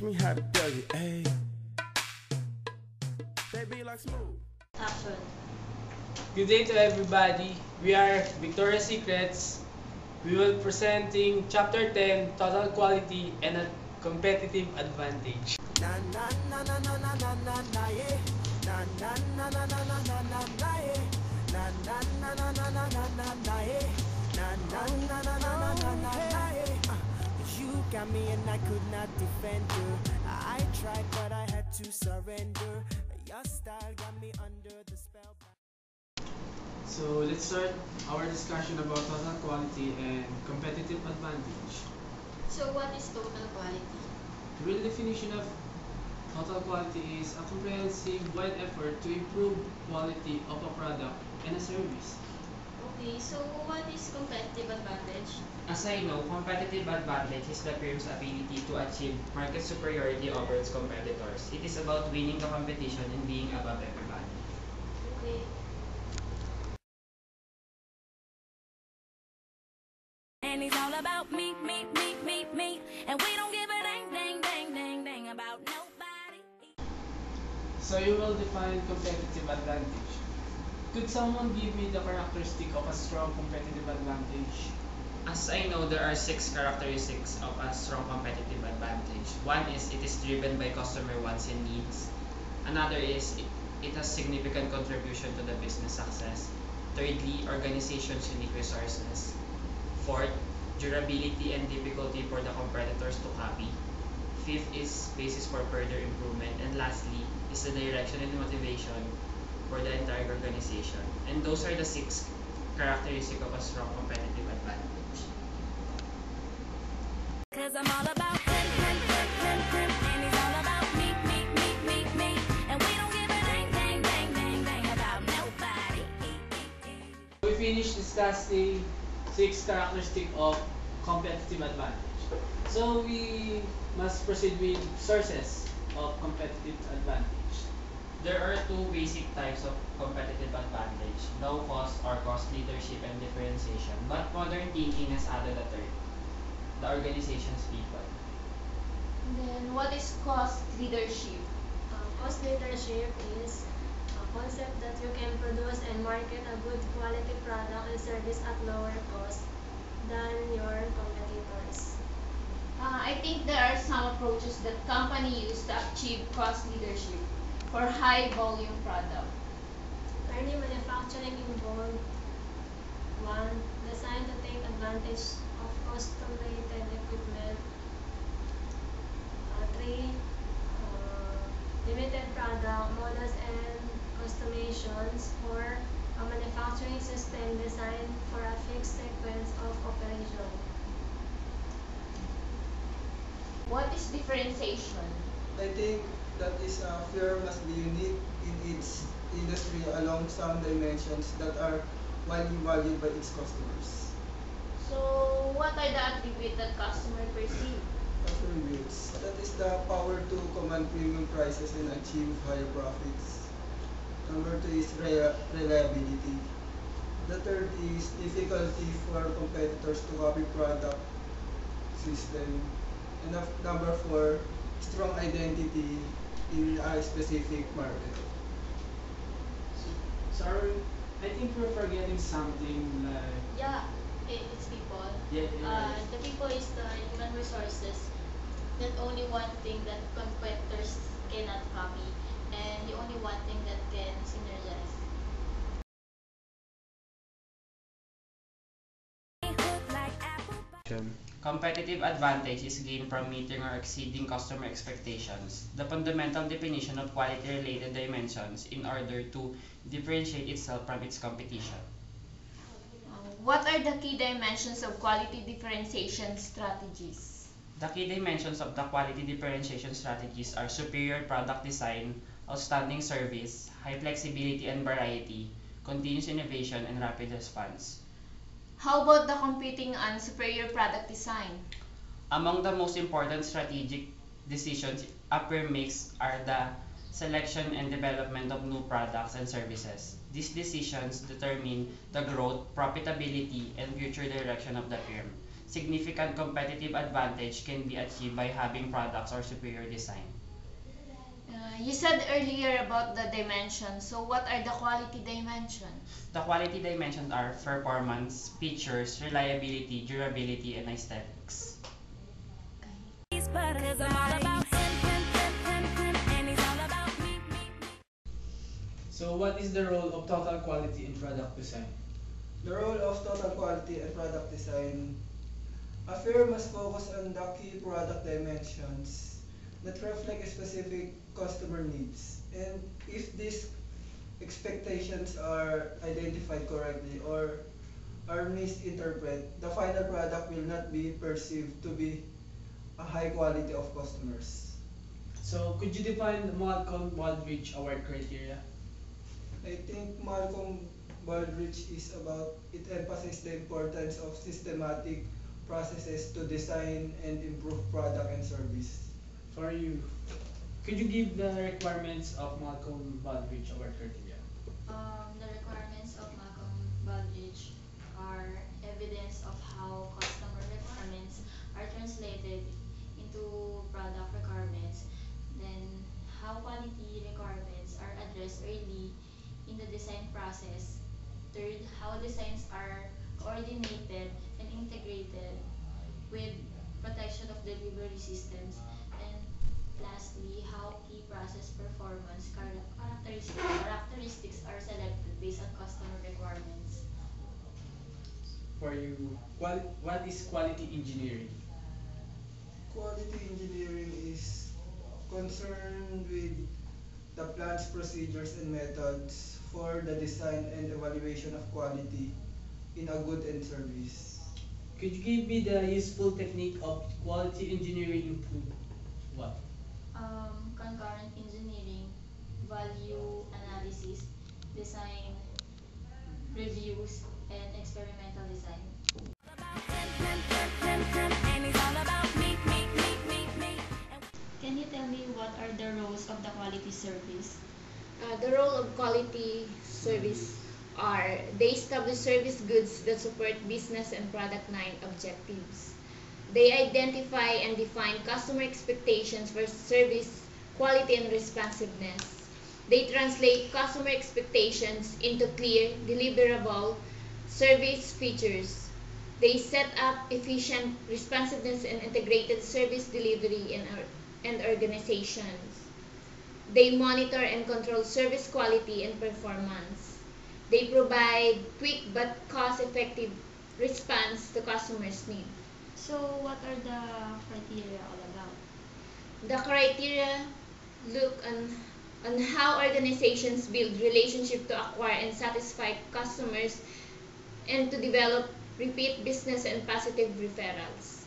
Teach me how to do it, ayy. They be like smooth. Action. Good day to everybody. We are Victoria's Secrets. We will presenting Chapter 10, Total Quality and a Competitive Advantage. Na na na na na na na na na yeah. Na na na na na na na na na yeah. Na na na na na na na na na yeah. Na na na na na na na na na yeah. You got me and I could not defend you. I tried but I had to surrender. Your style got me under the spell. So let's start our discussion about total quality and competitive advantage. So what is total quality? The real definition of total quality is a comprehensive wide effort to improve quality of a product and a service. Okay, so what is competitive advantage? As I know, competitive advantage is the firm's ability to achieve market superiority over its competitors. It is about winning the competition and being above everybody. Okay. And it's all about me, and we don't give a dang about nobody. So you will define competitive advantage. Could someone give me the characteristic of a strong competitive advantage? As I know, there are 6 characteristics of a strong competitive advantage. One is it is driven by customer wants and needs. Another is it has significant contribution to the business success. Thirdly, organization's unique resources. Fourth, durability and difficulty for the competitors to copy. Fifth is basis for further improvement. And lastly is the direction and motivation for the entire organization. And those are the 6 characteristics of a strong competitive advantage. Cause I'm all about and it's all about me, and we don't give a dang about nobody. We finished discussing 6 characteristics of competitive advantage. So we must proceed with sources of competitive advantage. There are 2 basic types of competitive advantage: low cost or cost leadership and differentiation. But modern thinking has added a third: the organization's people. Then what is cost leadership? Cost leadership is a concept that you can produce and market a good quality product and service at lower cost than your competitors. I think there are some approaches that company use to achieve cost leadership for high volume product. Early manufacturing involved 1. Design to take advantage of custom-rated equipment. 3. Limited product models and customizations. 4. A manufacturing system designed for a fixed sequence of operation. What is differentiation? I think that is a firm must be unique in its industry along some dimensions that are widely valued by its customers. So what are the attributes that customer perceive? Attributes. That is the power to command premium prices and achieve higher profits. Number 2 is reliability. The third is difficulty for competitors to copy product system. And number 4, strong identity in a specific market. Sorry, I think we're forgetting something like Yeah, it's people. yeah. The people is the human resources. That only one thing that competitors cannot copy, and the only one thing that can synergize. Competitive advantage is gained from meeting or exceeding customer expectations. The fundamental definition of quality-related dimensions in order to differentiate itself from its competition. What are the key dimensions of quality differentiation strategies? The key dimensions of the quality differentiation strategies are superior product design, outstanding service, high flexibility and variety, continuous innovation, and rapid response. How about the competing on superior product design? Among the most important strategic decisions a firm makes are the selection and development of new products and services. These decisions determine the growth, profitability, and future direction of the firm. significant competitive advantage can be achieved by having products or superior design. You said earlier about the dimensions. So what are the quality dimensions? The quality dimensions are performance, features, reliability, durability, and aesthetics. Cause I'm all about him, and he's all about me. So what is the role of total quality in product design? The role of total quality and product design. A firm must focus on the key product dimensions that reflect specific customer needs. And if these expectations are identified correctly or are misinterpreted, the final product will not be perceived to be a high quality of customers. So could you define the Malcolm Baldrige Award criteria? I think Malcolm Baldrige is about, it emphasizes the importance of systematic processes to design and improve product and service. For you, could you give the requirements of Malcolm Baldrige Award criteria? The requirements of Malcolm Baldrige are evidence of how customer requirements are translated into product requirements, then how quality requirements are addressed early in the design process. Third, how designs are coordinated and integrated with protection of delivery systems. And lastly, how key process performance characteristics are selected based on customer requirements. For you, what is quality engineering? Quality engineering is concerned with the plans, procedures, and methods for the design and evaluation of quality in a good and service. Could you give me the useful technique of quality engineering include what? Concurrent engineering, value analysis, design reviews, and experimental design. And he's all about me. Can you tell me what are the roles of the quality service? The role of quality service are they establish service goods that support business and product line objectives. They identify and define customer expectations for service quality and responsiveness. They translate customer expectations into clear, deliverable service features. They set up efficient responsiveness and integrated service delivery and organizations. They monitor and control service quality and performance. They provide quick but cost-effective response to customers' needs. So, what are the criteria all about? The criteria look on how organizations build relationships to acquire and satisfy customers and to develop repeat business and positive referrals.